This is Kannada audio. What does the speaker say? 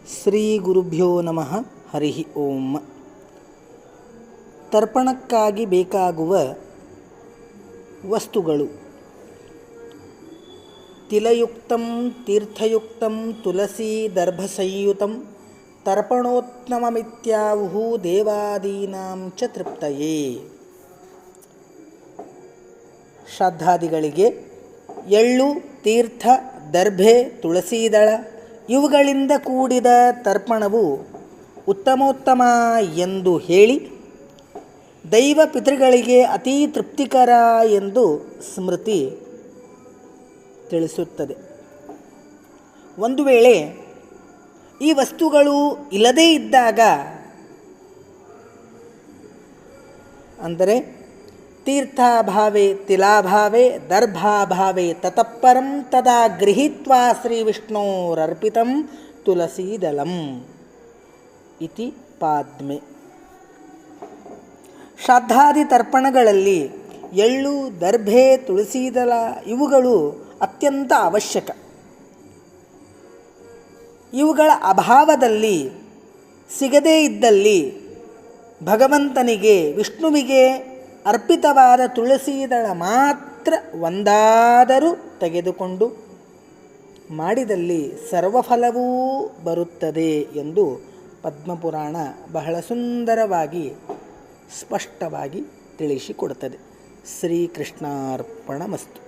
ಶ್ರೀ ಗುರುಭ್ಯೋ ನಮಃ. ಹರಿ ಓಂ. ತರ್ಪಣಕ್ಕಾಗಿ ಬೇಕಾಗುವ ವಸ್ತುಗಳು: ತಿಲಯುಕ್ತಂ ತೀರ್ಥಯುಕ್ತಂ ತುಳಸಿ ದರ್ಭಸಂಯುತಂ ತರ್ಪಣೋತ್ತಮಮಿತ್ಯಾಹುಃ ದೇವಾದೀನಾಂ ಚ ತೃಪ್ತಯೇ. ಶ್ರಾದ್ದಾದಿಗಳಿಗೆ ಎಳ್ಳು, ತೀರ್ಥ, ದರ್ಭೆ, ತುಳಸೀದಳ ಇವುಗಳಿಂದ ಕೂಡಿದ ತರ್ಪಣವು ಉತ್ತಮೋತ್ತಮ ಎಂದು ಹೇಳಿ ದೈವ ಪಿತೃಗಳಿಗೆ ಅತೀ ತೃಪ್ತಿಕರ ಎಂದು ಸ್ಮೃತಿ ತಿಳಿಸುತ್ತದೆ. ಒಂದು ವೇಳೆ ಈ ವಸ್ತುಗಳು ಇಲ್ಲದೇ ಇದ್ದಾಗ, ಅಂದರೆ ತೀರ್ಥಾಭಾವೇ ತಿಲಾಭಾವೇ ದರ್ಭಾಭಾವೇ ತತಃಪರಂ ತದಾ ಗೃಹೀತ್ವಾ ಶ್ರೀ ವಿಷ್ಣೋರರ್ಪಿತಂ ತುಳಸೀದಲಂ ಇತಿ ಪಾದ್ಮೆ. ಶ್ರಾದ್ದಾದಿ ತರ್ಪಣಗಳಲ್ಲಿ ಎಳ್ಳು, ದರ್ಭೆ, ತುಳಸೀದಲ ಇವುಗಳು ಅತ್ಯಂತ ಅವಶ್ಯಕ. ಇವುಗಳ ಅಭಾವದಲ್ಲಿ, ಸಿಗದೇ ಇದ್ದಲ್ಲಿ ಭಗವಂತನಿಗೆ ವಿಷ್ಣುವಿಗೆ ಅರ್ಪಿತವಾದ ತುಳಸೀದಳ ಮಾತ್ರ ಒಂದಾದರೂ ತೆಗೆದುಕೊಂಡು ಮಾಡಿದಲ್ಲಿ ಸರ್ವಫಲವೂ ಬರುತ್ತದೆ ಎಂದು ಪದ್ಮಪುರಾಣ ಬಹಳ ಸುಂದರವಾಗಿ ಸ್ಪಷ್ಟವಾಗಿ ತಿಳಿಸಿಕೊಡುತ್ತದೆ. ಶ್ರೀಕೃಷ್ಣಾರ್ಪಣಮಸ್ತು.